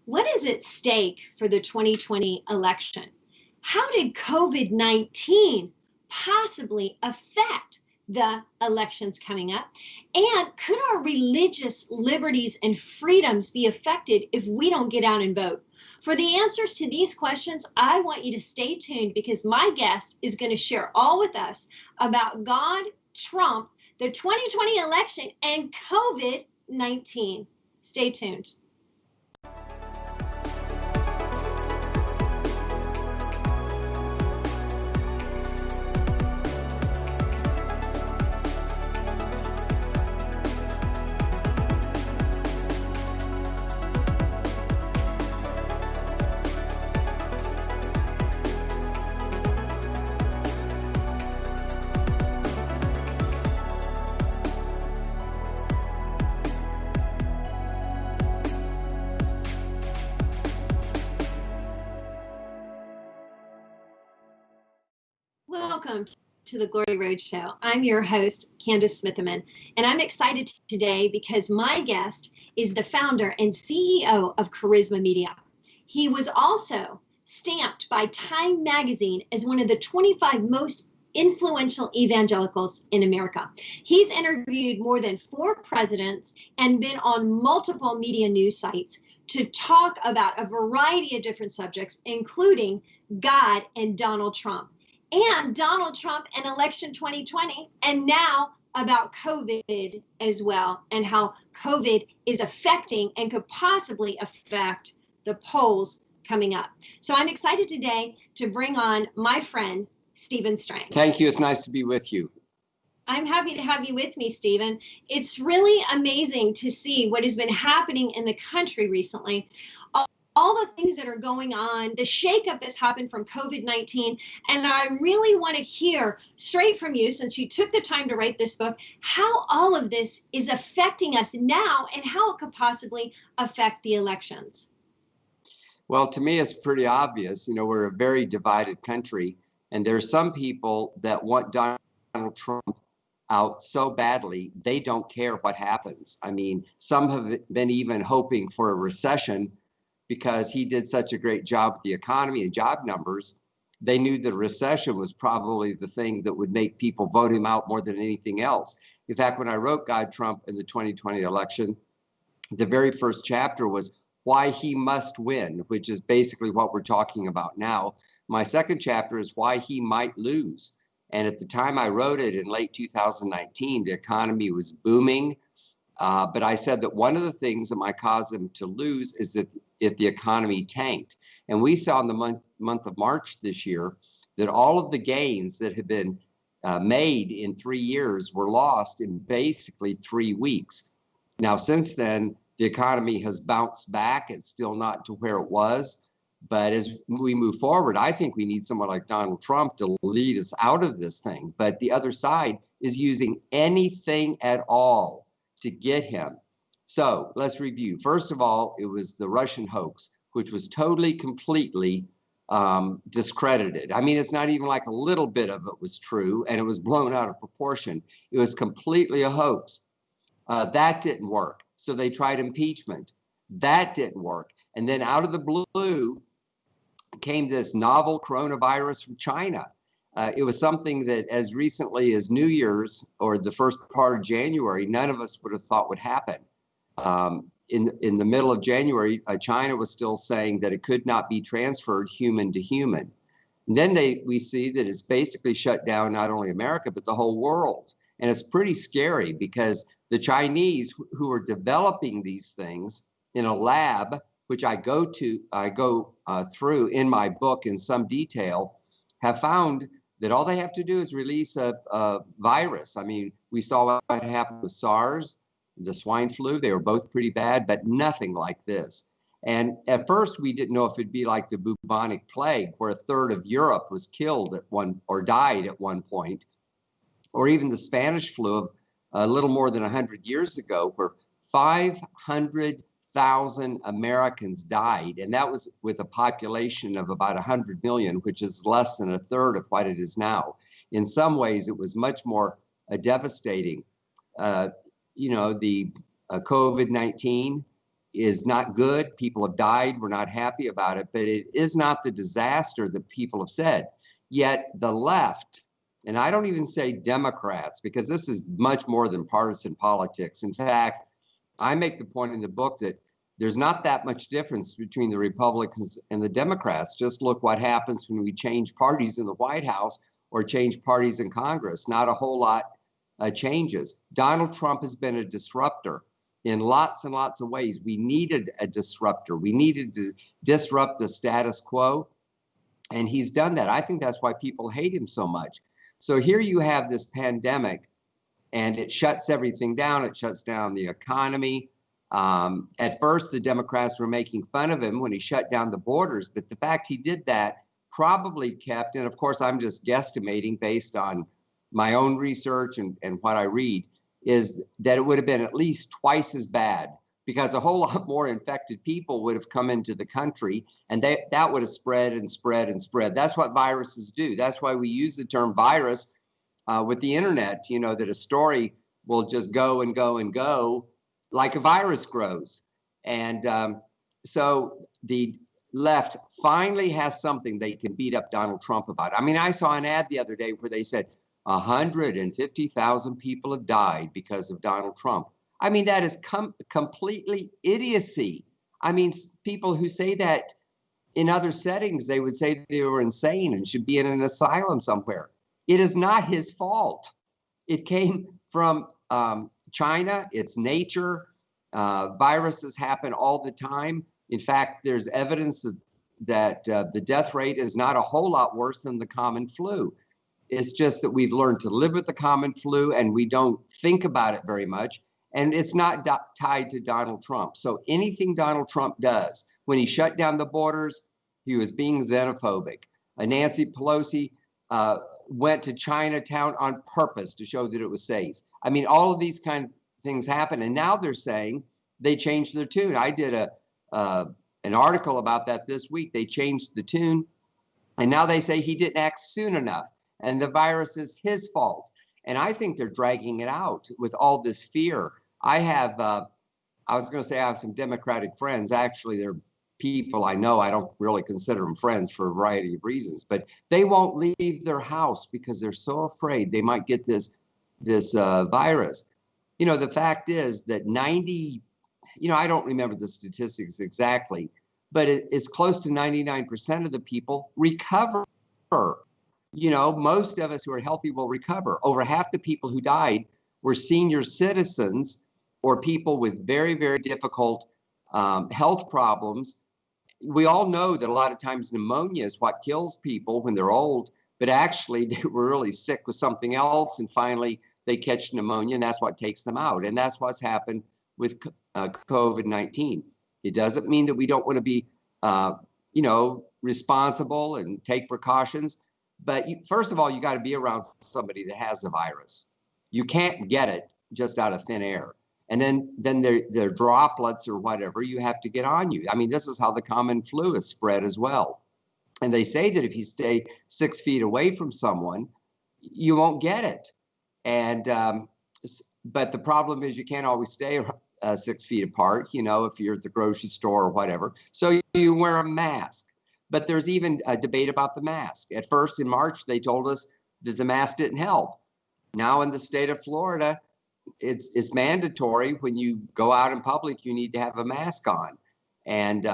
What is at stake for the 2020 election? How did COVID-19 possibly affect the elections coming up? And could our religious liberties and freedoms be affected if we don't get out and vote? For the answers to these questions, I want you to stay tuned because my guest is going to share all with us about God, Trump, the 2020 election, and COVID-19. Stay tuned. Welcome to the Glory Road Show. I'm your host, Candice Smithyman, and I'm excited today because my guest is the founder and CEO of Charisma Media. He was also stamped by Time Magazine as one of the 25 most influential evangelicals in America. He's interviewed more than 4 presidents and been on multiple media news sites to talk about a variety of different subjects, including God and Donald Trump. And Donald Trump and election 2020, and now about COVID as well, and how COVID is affecting and could possibly affect the polls coming up. So I'm excited today to bring on my friend, Stephen Strang. Thank you. It's nice to be with you. I'm happy to have you with me, Stephen. It's really amazing to see what has been happening in the country recently. All the things that are going on, the shakeup that's happened from COVID-19. And I really want to hear straight from you, since you took the time to write this book, how all of this is affecting us now and how it could possibly affect the elections. Well, to me, it's pretty obvious. You know, we're a very divided country, and there are some people that want Donald Trump out so badly, they don't care what happens. I mean, some have been even hoping for a recession because he did such a great job with the economy and job numbers. They knew the recession was probably the thing that would make people vote him out more than anything else. In fact, when I wrote God, Trump in the 2020 election, the very first chapter was why he must win, which is basically what we're talking about now. My second chapter is why he might lose. And at the time I wrote it in late 2019, the economy was booming. But I said that one of the things that might cause him to lose is that if the economy tanked. And we saw in the month of March this year that all of the gains that had been made in 3 years were lost in basically 3 weeks. Now, since then, the economy has bounced back. It's still not to where it was. But as we move forward, I think we need someone like Donald Trump to lead us out of this thing. But the other side is using anything at all to get him. So let's review. First of all, it was the Russian hoax, which was totally, completely discredited. I mean, it's not even like a little bit of it was true, and it was blown out of proportion. It was completely a hoax. That didn't work. So they tried impeachment. That didn't work. And then out of the blue came this novel coronavirus from China. It was something that as recently as New Year's or the first part of January, none of us would have thought would happen. In the middle of January, China was still saying that it could not be transferred human to human. And then we see that it's basically shut down not only America, but the whole world. And it's pretty scary because the Chinese who are developing these things in a lab, which I go through in my book in some detail, have found that all they have to do is release a virus. I mean, we saw what happened with SARS, the swine flu. They were both pretty bad, but nothing like this. And at first, we didn't know if it'd be like the bubonic plague, where a third of Europe was killed at one or died at one point, or even the Spanish flu of a little more than 100 years ago, where 500,000 Americans died. And that was with a population of about 100 million, which is less than a third of what it is now. In some ways, it was much more devastating. The COVID-19 is not good. People have died. We're not happy about it, but it is not the disaster that people have said. Yet the left, and I don't even say Democrats, because this is much more than partisan politics. In fact, I make the point in the book that there's not that much difference between the Republicans and the Democrats. Just look what happens when we change parties in the White House or change parties in Congress. Not a whole lot changes. Donald Trump has been a disruptor in lots and lots of ways. We needed a disruptor. We needed to disrupt the status quo, and he's done that. I think that's why people hate him so much. So here you have this pandemic, and it shuts everything down. It shuts down the economy. At first, the Democrats were making fun of him when he shut down the borders, but the fact he did that probably kept, and of course, I'm just guesstimating based on my own research and what I read, is that it would have been at least twice as bad, because a whole lot more infected people would have come into the country, and that would have spread and spread and spread. That's what viruses do. That's why we use the term virus with the internet, that a story will just go and go and go like a virus grows. And so the left finally has something they can beat up Donald Trump about. I mean, I saw an ad the other day where they said 150,000 people have died because of Donald Trump. I mean, that is completely idiocy. I mean, people who say that in other settings, they would say they were insane and should be in an asylum somewhere. It is not his fault. It came from China. It's nature. Viruses happen all the time. In fact, there's evidence that the death rate is not a whole lot worse than the common flu. It's just that we've learned to live with the common flu and we don't think about it very much. And it's not tied to Donald Trump. So anything Donald Trump does, when he shut down the borders, he was being xenophobic. Nancy Pelosi went to Chinatown on purpose to show that it was safe. I mean, all of these kind of things happen. And now they're saying they changed their tune. I did an article about that this week. They changed the tune. And now they say he didn't act soon enough. And the virus is his fault. And I think they're dragging it out with all this fear. I was going to say I have some Democratic friends. Actually, they're people I know. I don't really consider them friends for a variety of reasons, but they won't leave their house because they're so afraid they might get this virus. The fact is that 90, I don't remember the statistics exactly, but it's close to 99% of the people recover. Most of us who are healthy will recover. Over half the people who died were senior citizens or people with very, very difficult health problems. We all know that a lot of times pneumonia is what kills people when they're old, but actually they were really sick with something else, and finally they catch pneumonia, and that's what takes them out. And that's what's happened with COVID-19. It doesn't mean that we don't want to be, responsible and take precautions. But first of all, you got to be around somebody that has the virus. You can't get it just out of thin air. And then their droplets or whatever, you have to get on you. I mean, this is how the common flu is spread as well. And they say that if you stay 6 feet away from someone, you won't get it. And but the problem is you can't always stay 6 feet apart, if you're at the grocery store or whatever. So you wear a mask. But there's even a debate about the mask. At first in March, they told us that the mask didn't help. Now in the state of Florida, it's mandatory when you go out in public, you need to have a mask on. And,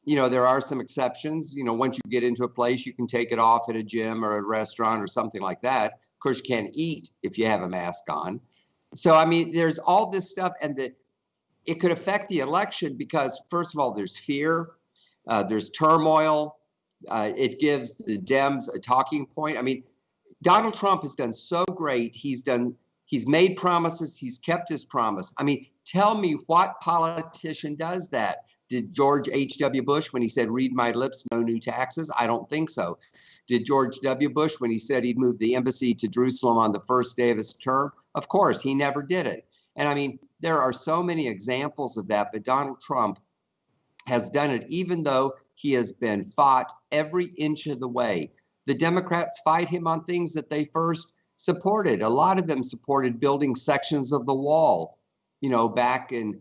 there are some exceptions. Once you get into a place, you can take it off at a gym or a restaurant or something like that. Of course, you can't eat if you have a mask on. So, I mean, there's all this stuff, and it could affect the election because, first of all, there's fear. There's turmoil. It gives the Dems a talking point. I mean, Donald Trump has done so great. He's made promises. He's kept his promise. I mean, tell me what politician does that? Did George H.W. Bush when he said, "Read my lips, no new taxes"? I don't think so. Did George W. Bush when he said he'd move the embassy to Jerusalem on the first day of his term? Of course, he never did it. And I mean, there are so many examples of that, but Donald Trump has done it, even though he has been fought every inch of the way. The Democrats fight him on things that they first supported. A lot of them supported building sections of the wall, back in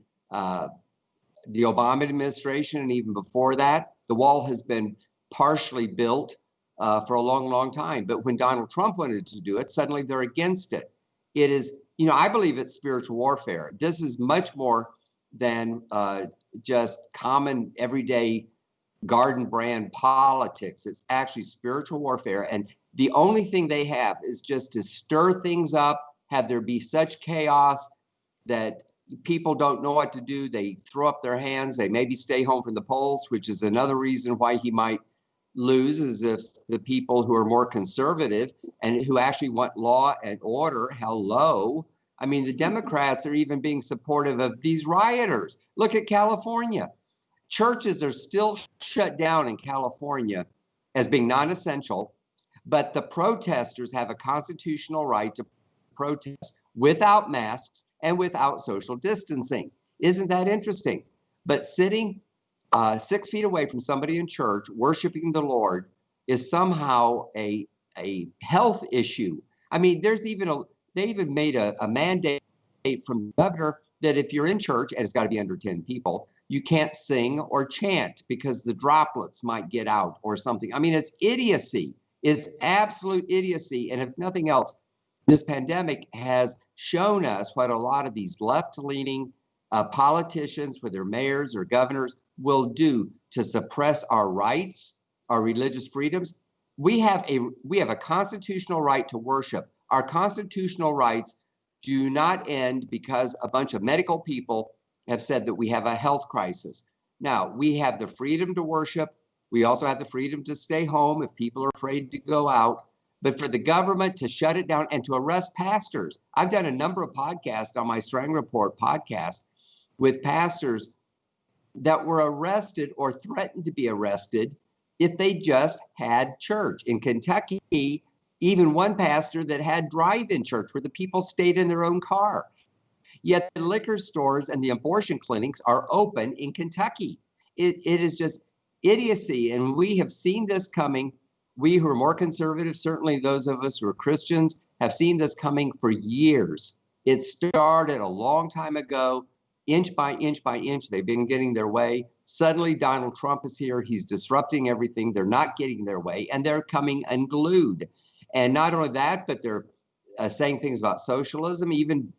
the Obama administration, and even before that, the wall has been partially built for a long, long time. But when Donald Trump wanted to do it, suddenly they're against it. It is, I believe it's spiritual warfare. This is much more than just common everyday garden brand politics. It's actually spiritual warfare. And the only thing they have is just to stir things up, have there be such chaos that people don't know what to do. They throw up their hands. They maybe stay home from the polls, which is another reason why he might lose, is if the people who are more conservative and who actually want law and order, hello. I mean, the Democrats are even being supportive of these rioters. Look at California. Churches are still shut down in California as being non-essential, but the protesters have a constitutional right to protest without masks and without social distancing. Isn't that interesting? But sitting 6 feet away from somebody in church worshiping the Lord is somehow a health issue. I mean, they even made a mandate from the governor that if you're in church, and it's got to be under 10 people, you can't sing or chant because the droplets might get out or something. I mean, it's idiocy. It's absolute idiocy. And if nothing else, this pandemic has shown us what a lot of these left-leaning politicians, whether mayors or governors, will do to suppress our rights, our religious freedoms. We have a constitutional right to worship. Our constitutional rights do not end because a bunch of medical people have said that we have a health crisis. Now, we have the freedom to worship. We also have the freedom to stay home if people are afraid to go out. But for the government to shut it down and to arrest pastors, I've done a number of podcasts on my Strang Report podcast with pastors that were arrested or threatened to be arrested if they just had church. In Kentucky, even one pastor that had drive-in church where the people stayed in their own car. Yet the liquor stores and the abortion clinics are open in Kentucky. It is just idiocy. And we have seen this coming. We who are more conservative, certainly those of us who are Christians, have seen this coming for years. It started a long time ago, inch by inch by inch. They've been getting their way. Suddenly, Donald Trump is here. He's disrupting everything. They're not getting their way, and they're coming unglued. And not only that, but they're saying things about socialism. Even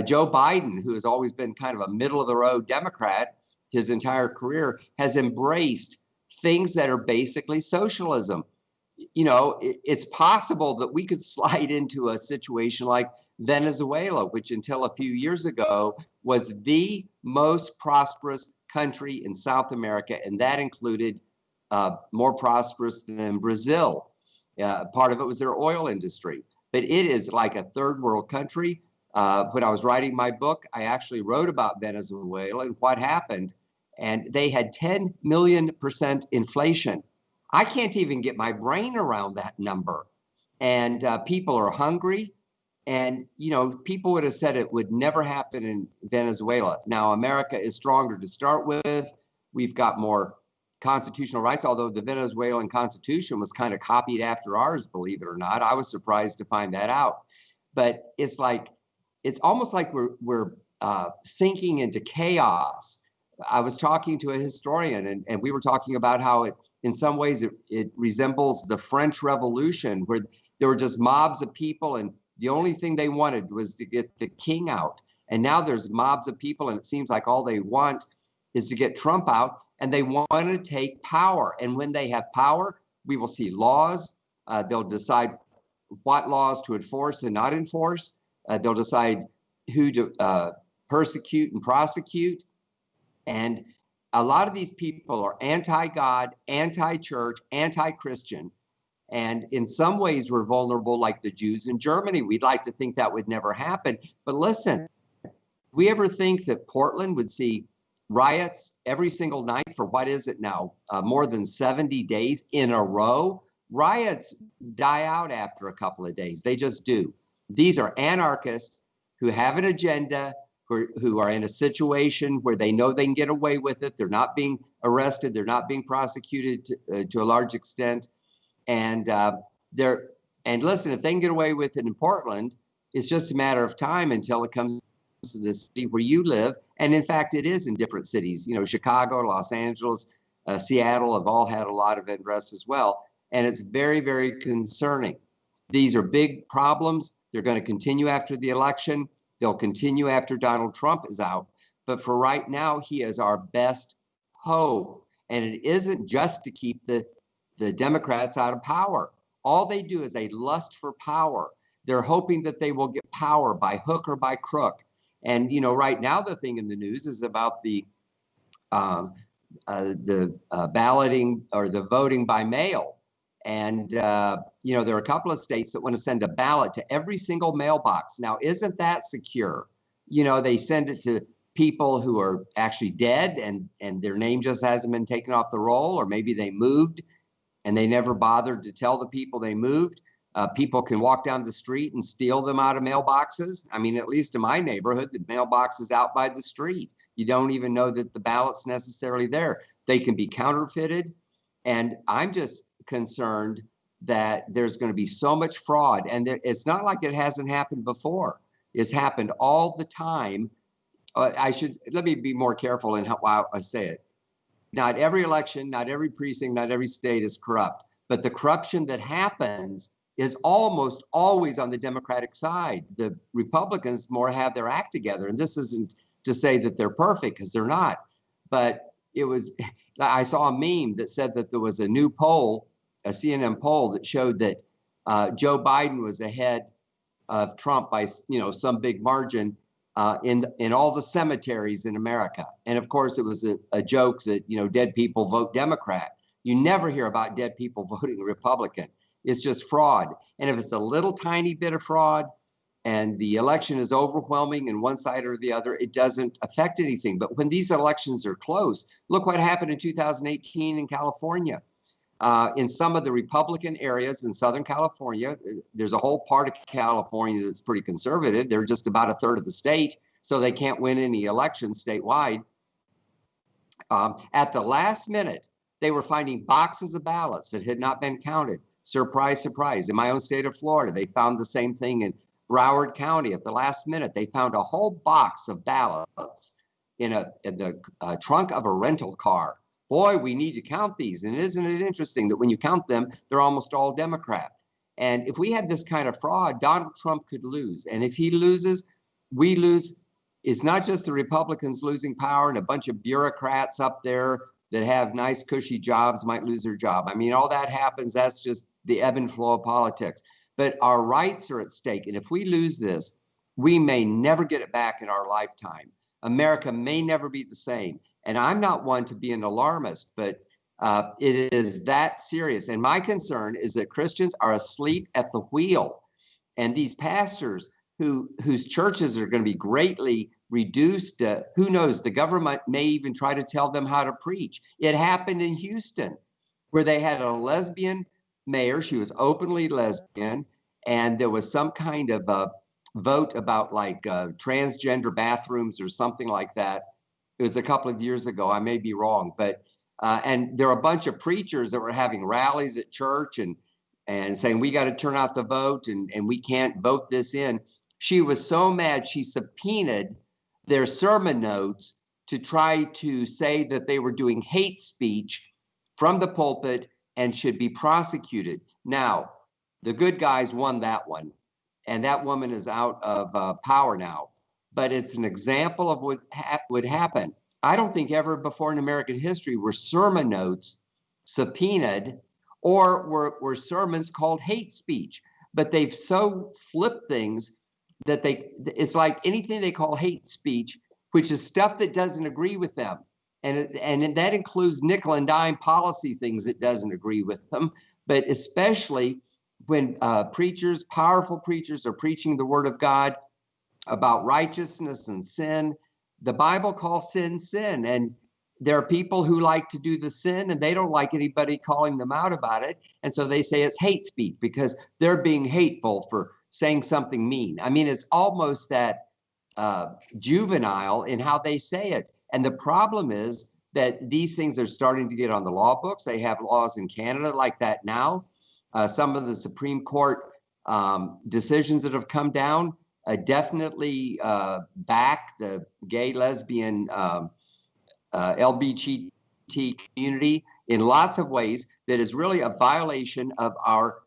Joe Biden, who has always been kind of a middle-of-the-road Democrat his entire career, has embraced things that are basically socialism. It's possible that we could slide into a situation like Venezuela, which until a few years ago was the most prosperous country in South America, and that included more prosperous than Brazil. Part of it was their oil industry, but it is like a third world country. When I was writing my book, I actually wrote about Venezuela and what happened, and they had 10 million% inflation. I can't even get my brain around that number. And people are hungry. And, people would have said it would never happen in Venezuela. Now, America is stronger to start with. We've got more constitutional rights, although the Venezuelan constitution was kind of copied after ours, believe it or not. I was surprised to find that out. But it's almost like we're sinking into chaos. I was talking to a historian, and we were talking about how in some ways it resembles the French Revolution, where there were just mobs of people, and the only thing they wanted was to get the king out. And now there's mobs of people, and it seems like all they want is to get Trump out, and they want to take power. And when they have power, we will see laws. They'll decide what laws to enforce and not enforce. They'll decide who to persecute and prosecute. And a lot of these people are anti-God, anti-church, anti-Christian. And in some ways, we're vulnerable like the Jews in Germany. We'd like to think that would never happen. But listen, we ever think that Portland would see riots every single night for what is it now, more than 70 days in a row? Riots die out after a couple of days. They just do. These are anarchists who have an agenda, who are in a situation where they know they can get away with it. They're not being arrested. They're not being prosecuted to a large extent. And listen, if they can get away with it in Portland, it's just a matter of time until it comes to the city where you live And in fact, it is in different cities. Chicago, Los Angeles, Seattle have all had a lot of unrest as well. And it's very, very concerning. These are big problems. They're going to continue after the election. They'll continue after Donald Trump is out. But for right now, he is our best hope. And it isn't just to keep the Democrats out of power. All they do is a lust for power. They're hoping that they will get power by hook or by crook. And, right now the thing in the news is about the balloting or the voting by mail. And, there are a couple of states that want to send a ballot to every single mailbox. Now, isn't that secure? They send it to people who are actually dead and their name just hasn't been taken off the roll, or maybe they moved and they never bothered to tell the people they moved. People can walk down the street and steal them out of mailboxes. I mean, at least in my neighborhood, the mailbox is out by the street. You don't even know that the ballot's necessarily there. They can be counterfeited. And I'm just concerned that there's going to be so much fraud. And it's not like it hasn't happened before. It's happened all the time. Let me be more careful in how I say it. Not every election, not every precinct, not every state is corrupt. But the corruption that happens is almost always on the Democratic side. The Republicans more have their act together. And this isn't to say that they're perfect, because they're not. But I saw a meme that said that there was a new poll, a CNN poll, that showed that Joe Biden was ahead of Trump by some big margin in all the cemeteries in America. And of course, it was a joke that dead people vote Democrat. You never hear about dead people voting Republican. It's just fraud. And if it's a little tiny bit of fraud and the election is overwhelming in one side or the other, it doesn't affect anything. But when these elections are close, look what happened in 2018 in California. In some of the Republican areas in Southern California, there's a whole part of California that's pretty conservative. They're just about a third of the state, so they can't win any elections statewide. At the last minute, they were finding boxes of ballots that had not been counted. Surprise, surprise. In my own state of Florida, they found the same thing in Broward County. At the last minute, they found a whole box of ballots in the trunk of a rental car. Boy, we need to count these. And isn't it interesting that when you count them, they're almost all Democrat? And if we had this kind of fraud, Donald Trump could lose. And if he loses, we lose. It's not just the Republicans losing power and a bunch of bureaucrats up there that have nice, cushy jobs might lose their job. I mean, all that happens. That's just the ebb and flow of politics. But our rights are at stake. And if we lose this, we may never get it back in our lifetime. America may never be the same. And I'm not one to be an alarmist, but it is that serious. And my concern is that Christians are asleep at the wheel. And these pastors whose churches are going to be greatly reduced, who knows, the government may even try to tell them how to preach. It happened in Houston, where they had a lesbian mayor. She was openly lesbian. And there was some kind of a vote about transgender bathrooms or something like that. It was a couple of years ago. I may be wrong, but and there are a bunch of preachers that were having rallies at church and saying, we got to turn out the vote and we can't vote this in. She was so mad, she subpoenaed their sermon notes to try to say that they were doing hate speech from the pulpit and should be prosecuted. Now, the good guys won that one, and that woman is out of power now. But it's an example of what would happen. I don't think ever before in American history were sermon notes subpoenaed or were sermons called hate speech. But they've so flipped things that it's like anything they call hate speech, which is stuff that doesn't agree with them. And that includes nickel and dime policy things that doesn't agree with them. But especially when preachers, powerful preachers, are preaching the word of God about righteousness and sin. The Bible calls sin, sin. And there are people who like to do the sin and they don't like anybody calling them out about it. And so they say it's hate speech because they're being hateful for saying something mean. I mean, it's almost that juvenile in how they say it. And the problem is that these things are starting to get on the law books. They have laws in Canada like that now. Some of the Supreme Court decisions that have come down definitely back the gay, lesbian, LGBT community in lots of ways that is really a violation of our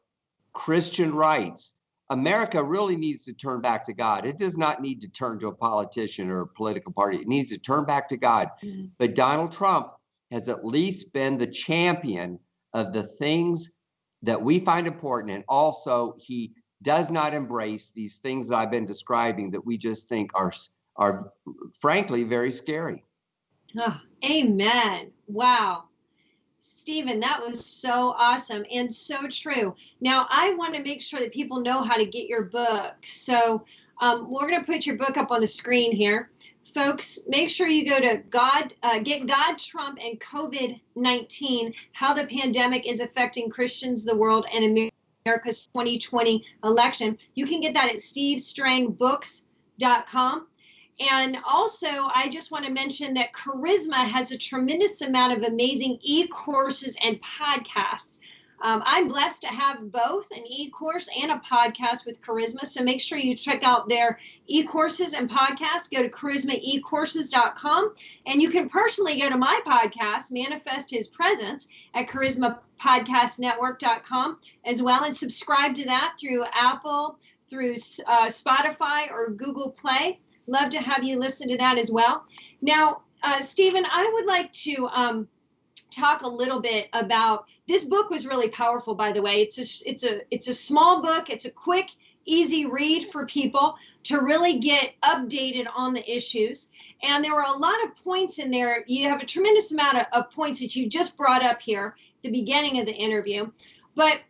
Christian rights. America really needs to turn back to God. It does not need to turn to a politician or a political party. It needs to turn back to God. Mm-hmm. But Donald Trump has at least been the champion of the things that we find important. And also, he does not embrace these things that I've been describing that we just think are frankly very scary. Oh, amen. Wow. Stephen, that was so awesome and so true. Now, I want to make sure that people know how to get your book. So we're going to put your book up on the screen here. Folks, make sure you go to Get God, Trump, and COVID-19, How the Pandemic is Affecting Christians, the World, and America's 2020 Election. You can get that at stevestrangbooks.com. And also, I just want to mention that Charisma has a tremendous amount of amazing e-courses and podcasts. I'm blessed to have both an e-course and a podcast with Charisma. So make sure you check out their e-courses and podcasts. Go to charismaecourses.com. And you can personally go to my podcast, Manifest His Presence, at charismapodcastnetwork.com as well. And subscribe to that through Apple, through Spotify, or Google Play. Love to have you listen to that as well. Now, Stephen, I would like to talk a little bit about, this book was really powerful, by the way. It's a small book. It's a quick, easy read for people to really get updated on the issues. And there were a lot of points in there. You have a tremendous amount of points that you just brought up here at the beginning of the interview. But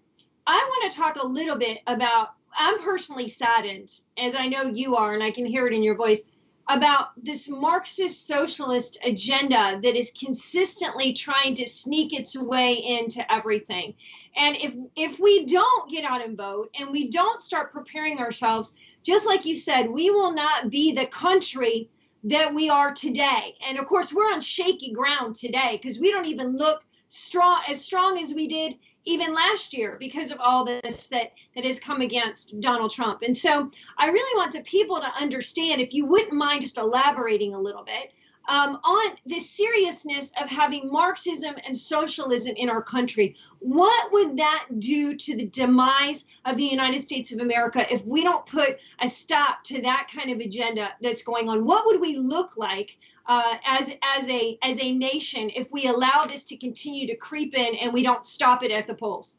I want to talk a little bit about, I'm personally saddened, as I know you are, and I can hear it in your voice, about this Marxist socialist agenda that is consistently trying to sneak its way into everything. And if we don't get out and vote and we don't start preparing ourselves, just like you said, we will not be the country that we are today. And of course, we're on shaky ground today because we don't even look strong as we did even last year because of all this that has come against Donald Trump. And so I really want the people to understand, if you wouldn't mind just elaborating a little bit on the seriousness of having Marxism and socialism in our country. What would that do to the demise of the United States of America if we don't put a stop to that kind of agenda that's going on? What would we look like as a nation if we allow this to continue to creep in and we don't stop it at the polls?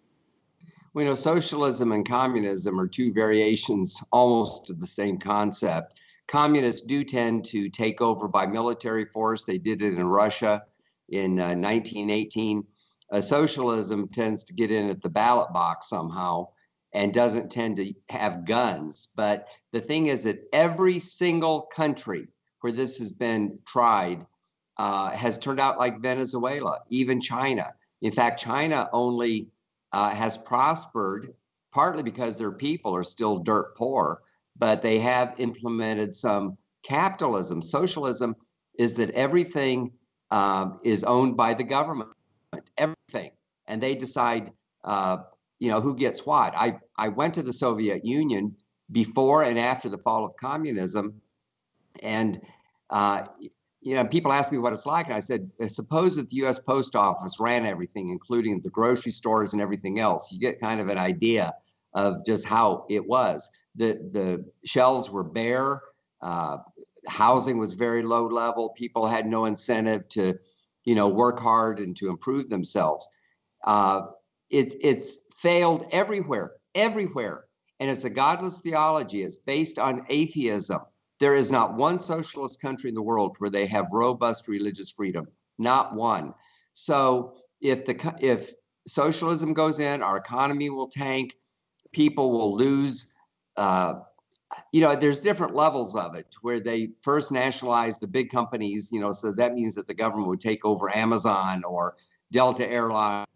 We know socialism and communism are two variations almost of the same concept. Communists do tend to take over by military force. They did it in Russia in 1918. Socialism tends to get in at the ballot box somehow and doesn't tend to have guns. But the thing is that every single country where this has been tried has turned out like Venezuela, even China. In fact, China only has prospered partly because their people are still dirt poor, but they have implemented some capitalism. Socialism is that everything is owned by the government, everything, and they decide, who gets what. I went to the Soviet Union before and after the fall of communism, and people ask me what it's like, and I said, suppose that the U.S. Post Office ran everything, including the grocery stores and everything else. You get kind of an idea of just how it was. The shelves were bare. Housing was very low level. People had no incentive to, work hard and to improve themselves. It's failed everywhere, and it's a godless theology. It's based on atheism. There is not one socialist country in the world where they have robust religious freedom, not one. So if socialism goes in, our economy will tank, people will lose. There's different levels of it where they first nationalize the big companies, so that means that the government would take over Amazon or Delta Airlines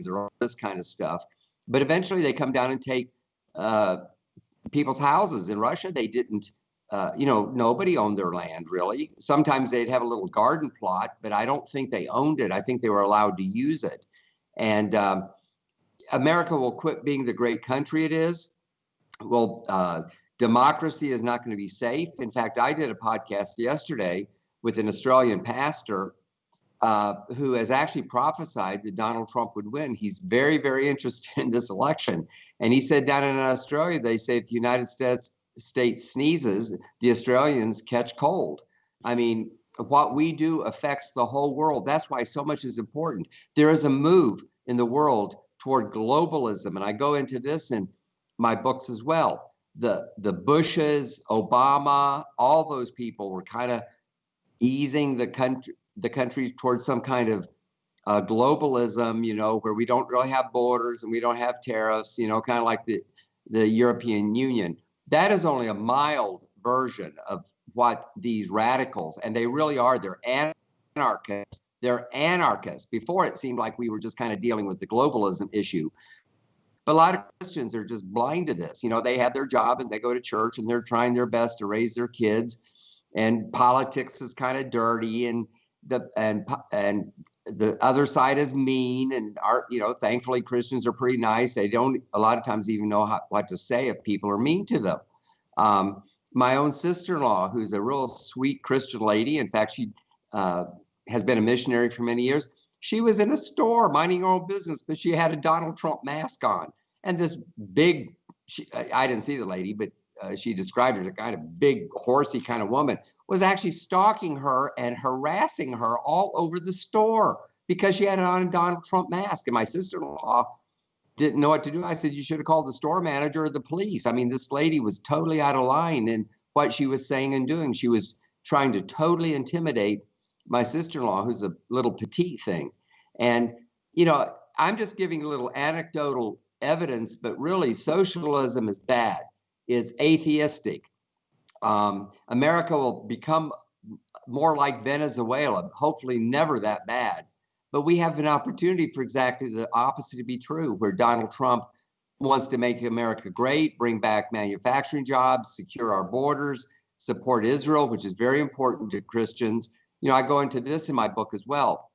or all this kind of stuff. But eventually they come down and take people's houses. In Russia, they didn't. Nobody owned their land, really. Sometimes they'd have a little garden plot, but I don't think they owned it. I think they were allowed to use it. And America will quit being the great country it is. We'll Democracy is not going to be safe. In fact, I did a podcast yesterday with an Australian pastor who has actually prophesied that Donald Trump would win. He's very, very interested in this election. And he said down in Australia, they say if the United States sneezes, the Australians catch cold. I mean, what we do affects the whole world. That's why so much is important. There is a move in the world toward globalism. And I go into this in my books as well. The Bushes, Obama, all those people were kind of easing the country towards some kind of globalism, where we don't really have borders and we don't have tariffs, kind of like the European Union. That is only a mild version of what these radicals, and they really are, they're anarchists. They're anarchists. Before it seemed like we were just kind of dealing with the globalism issue. But a lot of Christians are just blind to this. They have their job and they go to church and they're trying their best to raise their kids. And politics is kind of dirty, and the other side is mean. And thankfully Christians are pretty nice. They don't a lot of times even know what to say if people are mean to them. My own sister-in-law, who's a real sweet Christian lady, in fact, she has been a missionary for many years. She was in a store minding her own business, but she had a Donald Trump mask on. And this big, I didn't see the lady, but she described her as a kind of big, horsey kind of woman, was actually stalking her and harassing her all over the store because she had on a Donald Trump mask. And my sister-in-law didn't know what to do. I said, you should have called the store manager or the police. I mean, this lady was totally out of line in what she was saying and doing. She was trying to totally intimidate my sister-in-law, who's a little petite thing. And, I'm just giving a little anecdotal evidence, but really socialism is bad. It's atheistic. America will become more like Venezuela, hopefully never that bad. But we have an opportunity for exactly the opposite to be true, where Donald Trump wants to make America great, bring back manufacturing jobs, secure our borders, support Israel, which is very important to Christians. I go into this in my book as well.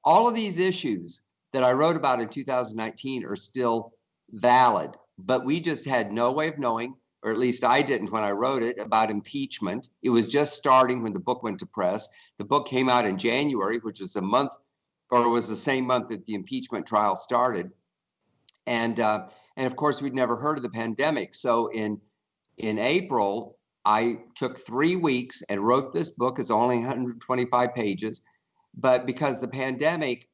All of these issues that I wrote about in 2019 are still valid, but we just had no way of knowing, or at least I didn't when I wrote it, about impeachment. It was just starting when the book went to press. The book came out in January, which is it was the same month that the impeachment trial started. And of course, we'd never heard of the pandemic. So in April, I took 3 weeks and wrote this book. It's only 125 pages. But because the pandemic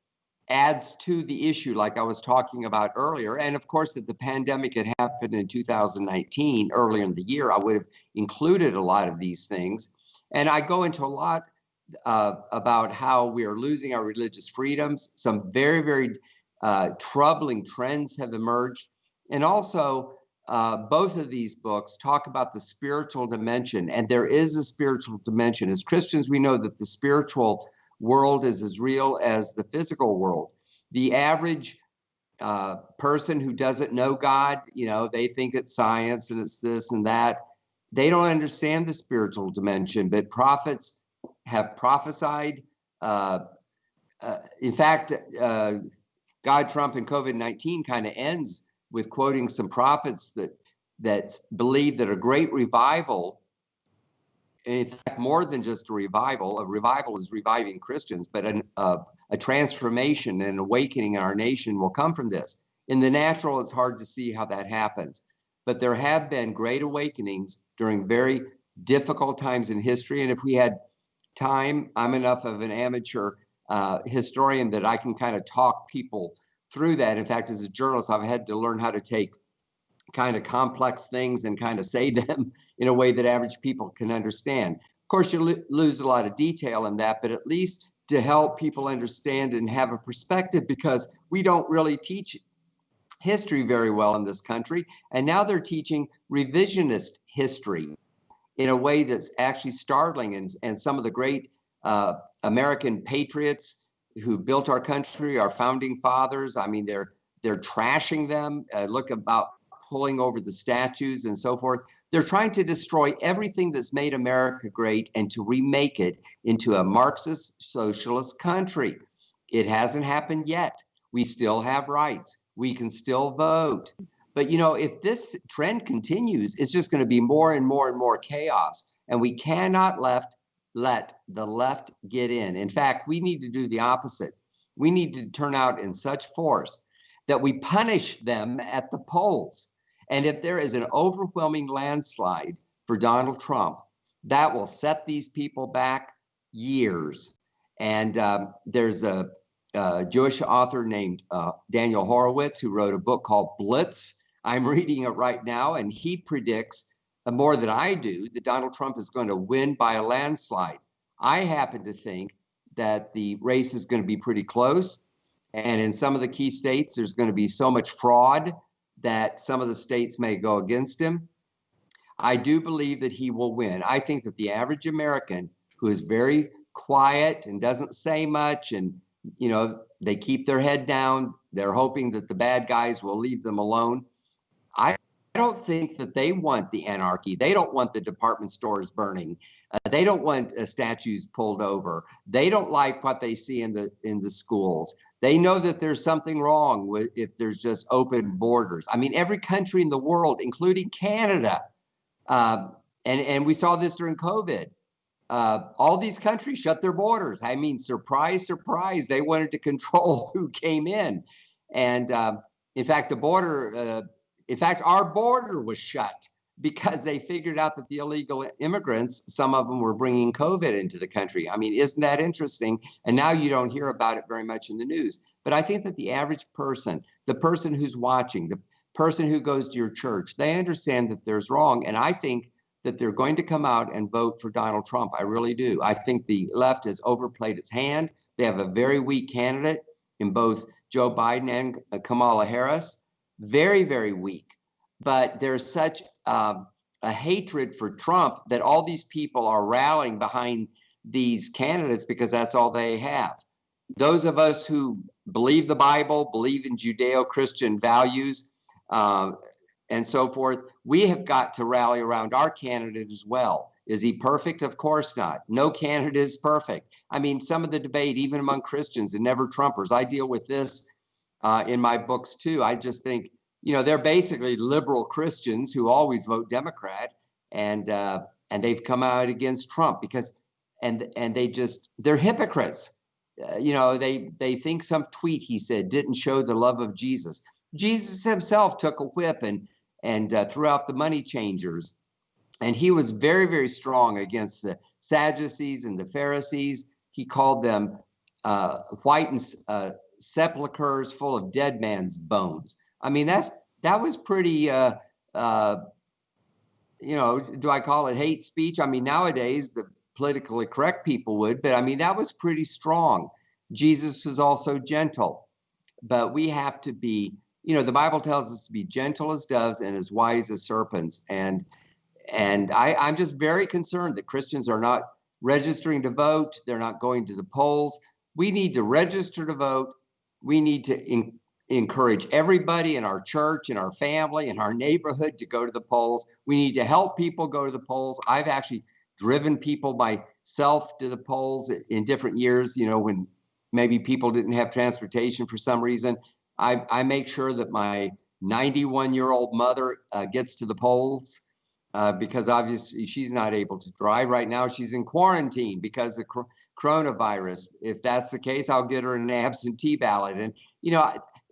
adds to the issue, like I was talking about earlier, and of course, that the pandemic had happened in 2019, earlier in the year, I would have included a lot of these things. And I go into a lot about how we are losing our religious freedoms. Some very, very troubling trends have emerged. And also, both of these books talk about the spiritual dimension, and there is a spiritual dimension. As Christians, we know that the spiritual world is as real as the physical world. The average person who doesn't know God, they think it's science and it's this and that. They don't understand the spiritual dimension, but prophets have prophesied. In fact, God, Trump, and COVID-19 kind of ends with quoting some prophets that believe that a great revival, in fact, more than just a revival is reviving Christians, but a transformation and awakening in our nation will come from this. In the natural, it's hard to see how that happens, but there have been great awakenings during very difficult times in history. And if we had time, I'm enough of an amateur historian that I can kind of talk people through that. In fact, as a journalist, I've had to learn how to take kind of complex things and kind of say them in a way that average people can understand. Of course, you lose a lot of detail in that, but at least to help people understand and have a perspective, because we don't really teach history very well in this country. And now they're teaching revisionist history in a way that's actually startling. And some of the great American patriots who built our country, our founding fathers, I mean, they're trashing them. Look about pulling over the statues and so forth. They're trying to destroy everything that's made America great and to remake it into a Marxist socialist country. It hasn't happened yet. We still have rights. We can still vote. But, if this trend continues, it's just going to be more and more and more chaos. And we cannot let the left get in. In fact, we need to do the opposite. We need to turn out in such force that we punish them at the polls. And if there is an overwhelming landslide for Donald Trump, that will set these people back years. And there's a Jewish author named Daniel Horowitz who wrote a book called Blitz. I'm reading it right now, and he predicts more than I do that Donald Trump is going to win by a landslide. I happen to think that the race is going to be pretty close. And in some of the key states, there's going to be so much fraud that some of the states may go against him. I do believe that he will win. I think that the average American who is very quiet and doesn't say much, and they keep their head down, they're hoping that the bad guys will leave them alone. I don't think that they want the anarchy. They don't want the department stores burning. They don't want statues pulled over. They don't like what they see in the schools. They know that there's something wrong if there's just open borders. I mean, every country in the world, including Canada, and we saw this during COVID. All these countries shut their borders. I mean, surprise, surprise, they wanted to control who came in. And in fact, our border was shut because they figured out that the illegal immigrants, some of them were bringing COVID into the country. I mean, isn't that interesting? And now you don't hear about it very much in the news. But I think that the average person, the person who's watching, the person who goes to your church, they understand that there's wrong. And I think that they're going to come out and vote for Donald Trump. I really do. I think the left has overplayed its hand. They have a very weak candidate in both Joe Biden and Kamala Harris. Very, very weak. But there's such a hatred for Trump that all these people are rallying behind these candidates because that's all they have. Those of us who believe the Bible, believe in Judeo-Christian values, and so forth, we have got to rally around our candidate as well. Is he perfect? Of course not. No candidate is perfect. I mean, some of the debate, even among Christians and never Trumpers, I deal with this in my books too. I just think, they're basically liberal Christians who always vote Democrat, and they've come out against Trump because, and they're hypocrites. They think some tweet he said didn't show the love of Jesus. Jesus himself took a whip and threw out the money changers. And he was very, very strong against the Sadducees and the Pharisees. He called them whitened sepulchres full of dead man's bones. I mean, that was pretty, do I call it hate speech? I mean, nowadays, the politically correct people would, but I mean, that was pretty strong. Jesus was also gentle, but we have to be, the Bible tells us to be gentle as doves and as wise as serpents. And I'm just very concerned that Christians are not registering to vote. They're not going to the polls. We need to register to vote. We need to encourage everybody in our church, in our family, in our neighborhood to go to the polls. We need to help people go to the polls. I've actually driven people myself to the polls in different years, when maybe people didn't have transportation for some reason. I make sure that my 91-year-old mother gets to the polls because obviously she's not able to drive right now. She's in quarantine because of coronavirus. If that's the case, I'll get her an absentee ballot. And,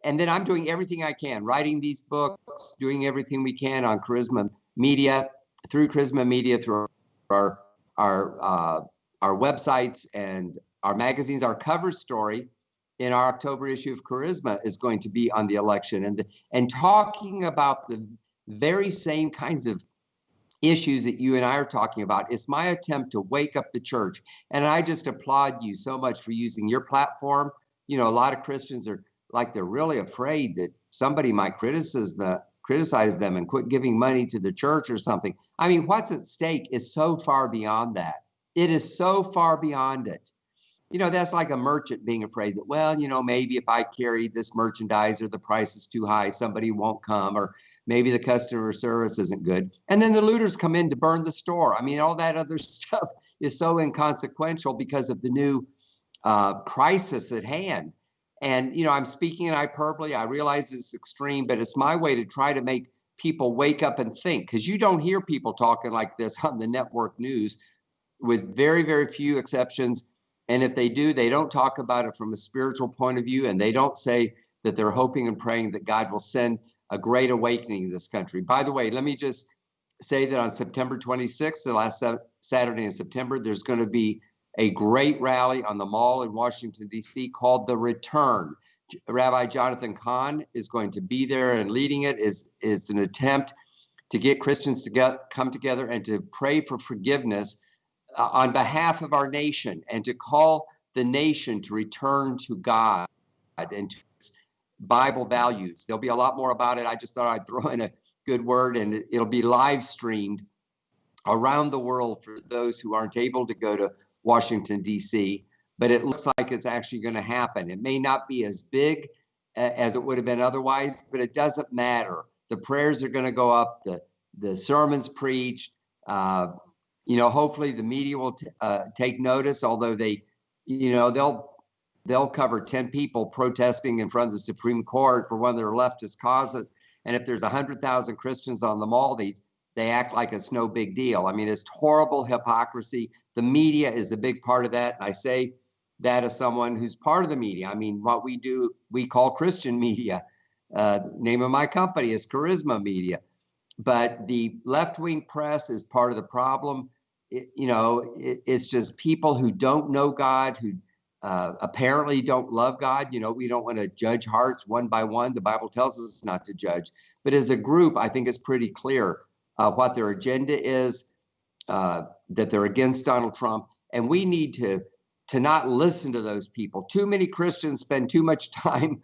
and then I'm doing everything I can, writing these books, doing everything we can on Charisma Media, through our websites and our magazines. Our cover story in our October issue of Charisma is going to be on the election and talking about the very same kinds of issues that you and I are talking about. It's my attempt to wake up the church. And I just applaud you so much for using your platform. A lot of Christians are like, they're really afraid that somebody might criticize them and quit giving money to the church or something. I mean, what's at stake is so far beyond that. It is so far beyond it. That's like a merchant being afraid that, well, maybe if I carry this merchandise or the price is too high, somebody won't come, or maybe the customer service isn't good. And then the looters come in to burn the store. I mean, all that other stuff is so inconsequential because of the new crisis at hand. And, I'm speaking in hyperbole. I realize it's extreme, but it's my way to try to make people wake up and think, because you don't hear people talking like this on the network news, with very, very few exceptions. And if they do, they don't talk about it from a spiritual point of view, and they don't say that they're hoping and praying that God will send a great awakening in this country. By the way, let me just say that on September 26th, the last Saturday in September, there's going to be a great rally on the Mall in Washington, D.C. called The Return. Rabbi Jonathan Cahn is going to be there, and leading it is an attempt to get Christians to come together and to pray for forgiveness on behalf of our nation, and to call the nation to return to God and to its Bible values. There'll be a lot more about it. I just thought I'd throw in a good word, and it'll be live streamed around the world for those who aren't able to go to Washington, D.C., but it looks like it's actually going to happen. It may not be as big as it would have been otherwise, but it doesn't matter. The prayers are going to go up, the sermons preached. Hopefully the media will take notice, although they'll cover 10 people protesting in front of the Supreme Court for one of their leftist causes. And if there's 100,000 Christians on the Mall, they act like it's no big deal. I mean, it's horrible hypocrisy. The media is a big part of that. And I say that as someone who's part of the media. I mean, what we do, we call Christian media. Name of my company is Charisma Media. But the left-wing press is part of the problem. It's just people who don't know God, who apparently don't love God. We don't want to judge hearts one by one. The Bible tells us not to judge. But as a group, I think it's pretty clear what their agenda is, that they're against Donald Trump. And we need to not listen to those people. Too many Christians spend too much time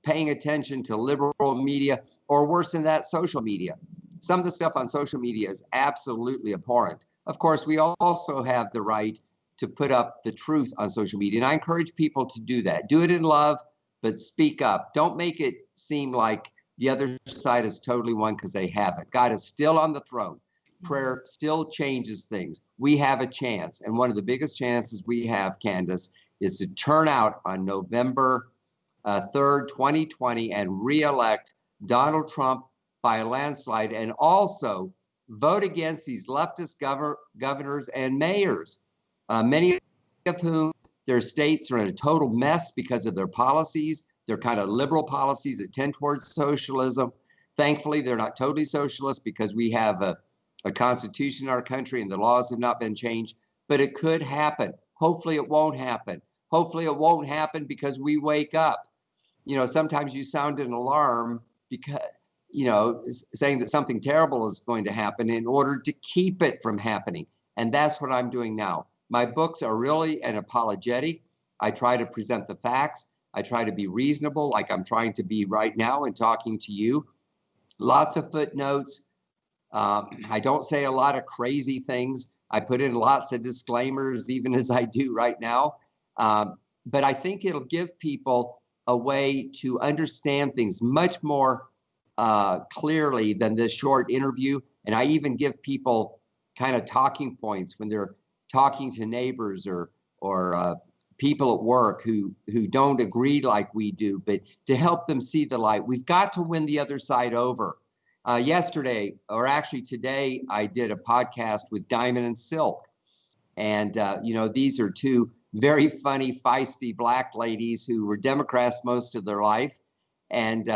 paying attention to liberal media, or worse than that, social media. Some of the stuff on social media is absolutely abhorrent. Of course, we also have the right to put up the truth on social media. And I encourage people to do that. Do it in love, but speak up. Don't make it seem like the other side is totally won, because they haven't. God is still on the throne. Prayer still changes things. We have a chance. And one of the biggest chances we have, Candice, is to turn out on November 3rd, 2020, and reelect Donald Trump by a landslide, and also vote against these leftist governors and mayors, many of whom their states are in a total mess because of their policies. They're kind of liberal policies that tend towards socialism. Thankfully, they're not totally socialist, because we have a constitution in our country and the laws have not been changed, but it could happen. Hopefully it won't happen. Hopefully it won't happen because we wake up. Sometimes you sound an alarm because, saying that something terrible is going to happen in order to keep it from happening. And that's what I'm doing now. My books are really an apologetic. I try to present the facts. I try to be reasonable, like I'm trying to be right now and talking to you. Lots of footnotes. I don't say a lot of crazy things. I put in lots of disclaimers, even as I do right now. But I think it'll give people a way to understand things much more clearly than this short interview. And I even give people kind of talking points when they're talking to neighbors or people at work who don't agree like we do, but to help them see the light. We've got to win the other side over. Yesterday, or actually today, I did a podcast with Diamond and Silk. And, these are two very funny, feisty Black ladies who were Democrats most of their life. And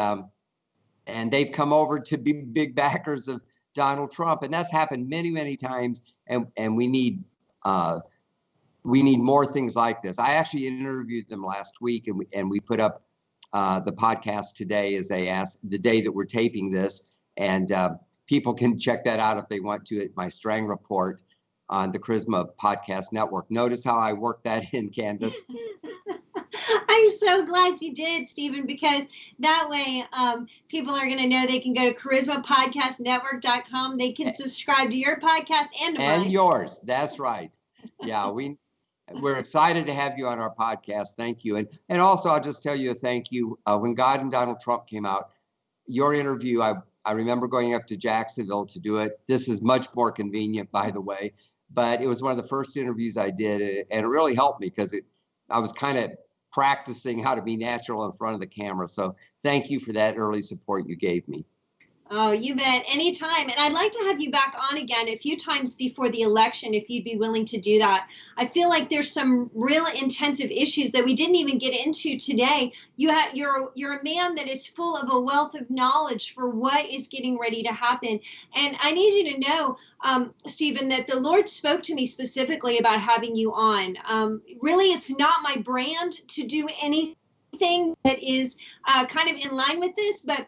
they've come over to be big backers of Donald Trump. And that's happened many, many times. And we need more things like this. I actually interviewed them last week, and we put up the podcast today, as they asked, the day that we're taping this. And people can check that out if they want to at my Strang Report on the Charisma Podcast Network. Notice how I worked that in, Candice. I'm so glad you did, Stephen, because that way people are going to know they can go to charismapodcastnetwork.com. They can subscribe to your podcast and to mine. And yours. That's right. Yeah, we're excited to have you on our podcast. Thank you. And also, I'll just tell you a thank you. When God and Donald Trump came out, your interview, I remember going up to Jacksonville to do it. This is much more convenient, by the way, but it was one of the first interviews I did, and it really helped me because I was kind of practicing how to be natural in front of the camera. So thank you for that early support you gave me. Oh, you bet. Anytime. And I'd like to have you back on again a few times before the election, if you'd be willing to do that. I feel like there's some real intensive issues that we didn't even get into today. You're a man that is full of a wealth of knowledge for what is getting ready to happen. And I need you to know, Stephen, that the Lord spoke to me specifically about having you on. Really, it's not my brand to do anything that is kind of in line with this, but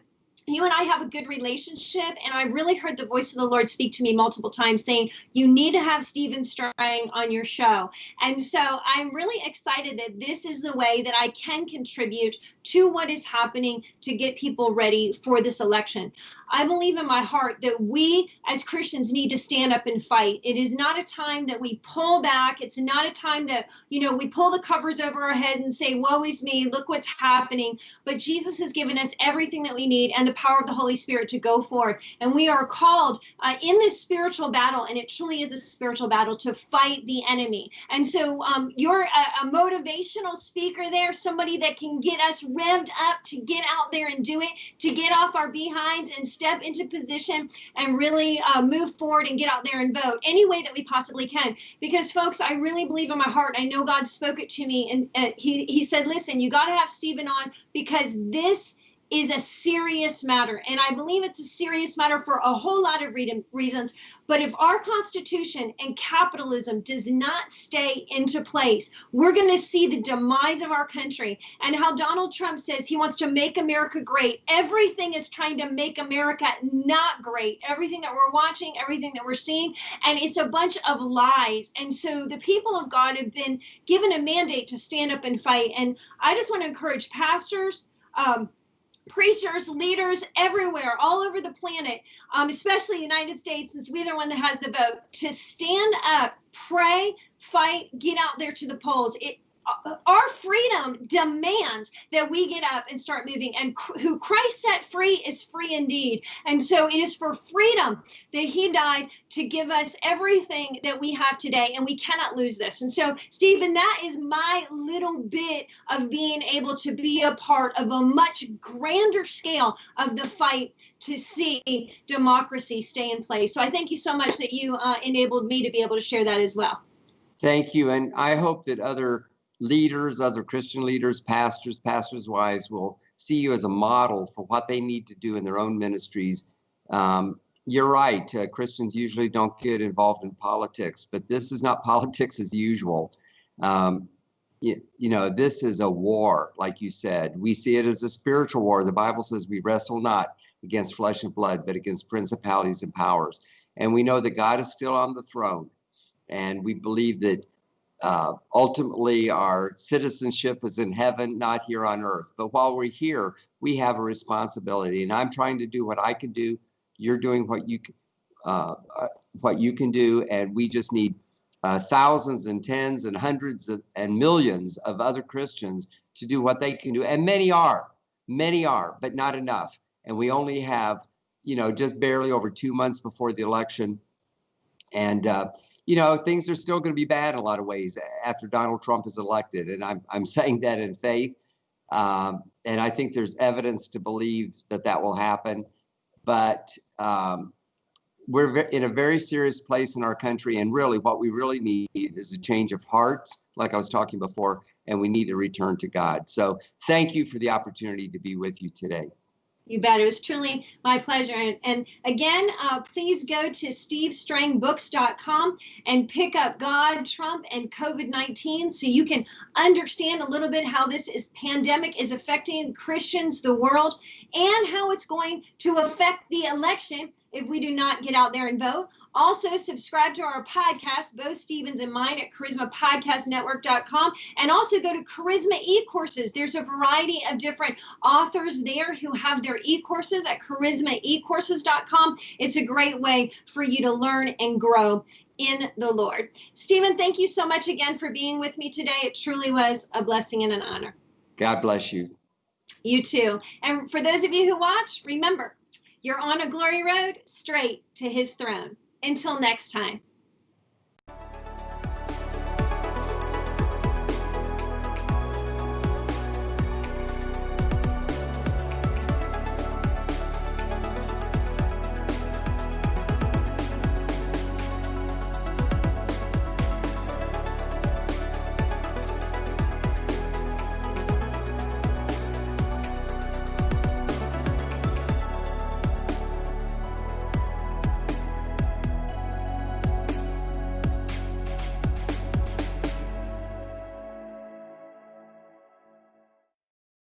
you and I have a good relationship, and I really heard the voice of the Lord speak to me multiple times saying, you need to have Stephen Strang on your show. And so I'm really excited that this is the way that I can contribute to what is happening to get people ready for this election. I believe in my heart that we as Christians need to stand up and fight. It is not a time that we pull back. It's not a time that, we pull the covers over our head and say, woe is me, look what's happening. But Jesus has given us everything that we need and the power of the Holy Spirit to go forth. And we are called in this spiritual battle, and it truly is a spiritual battle, to fight the enemy. And so you're a motivational speaker there, somebody that can get us revved up to get out there and do it, to get off our behinds and step into position and really move forward and get out there and vote any way that we possibly can. Because folks, I really believe in my heart, I know God spoke it to me, and he said, listen, you got to have Stephen on because this is a serious matter. And I believe it's a serious matter for a whole lot of reasons. But if our Constitution and capitalism does not stay into place, we're going to see the demise of our country. And how Donald Trump says he wants to make America great. Everything is trying to make America not great. Everything that we're watching, everything that we're seeing, and it's a bunch of lies. And so the people of God have been given a mandate to stand up and fight. And I just want to encourage pastors, preachers, leaders everywhere, all over the planet, especially the United States, since we're the one that has the vote, to stand up, pray, fight, get out there to the polls. Our freedom demands that we get up and start moving. And who Christ set free is free indeed. And so it is for freedom that he died, to give us everything that we have today. And we cannot lose this. And so, Stephen, that is my little bit of being able to be a part of a much grander scale of the fight to see democracy stay in place. So I thank you so much that you enabled me to be able to share that as well. Thank you. And I hope that other leaders, other Christian leaders, pastors' wives will see you as a model for what they need to do in their own ministries. You're right. Christians usually don't get involved in politics, but this is not politics as usual. This is a war, like you said. We see it as a spiritual war. The Bible says we wrestle not against flesh and blood, but against principalities and powers. And we know that God is still on the throne. And we believe that ultimately our citizenship is in heaven, not here on earth. But while we're here, we have a responsibility. And I'm trying to do what I can do. You're doing what you can do. And we just need thousands and tens and hundreds and millions of other Christians to do what they can do. And many are, but not enough. And we only have, just barely over 2 months before the election. And, things are still going to be bad in a lot of ways after Donald Trump is elected. And I'm saying that in faith. And I think there's evidence to believe that will happen. But we're in a very serious place in our country. And really, what we really need is a change of hearts, like I was talking before, and we need to return to God. So thank you for the opportunity to be with you today. You bet. It was truly my pleasure. And again, please go to stevestrangbooks.com and pick up God, Trump, and COVID-19 so you can understand a little bit how this pandemic is affecting Christians, the world, and how it's going to affect the election if we do not get out there and vote. Also, subscribe to our podcast, both Stephen's and mine, at charismapodcastnetwork.com. And also go to Charisma e-courses. There's a variety of different authors there who have their e-courses at charismaecourses.com. It's a great way for you to learn and grow in the Lord. Stephen, thank you so much again for being with me today. It truly was a blessing and an honor. God bless you. You too. And for those of you who watch, remember, you're on a glory road straight to his throne. Until next time.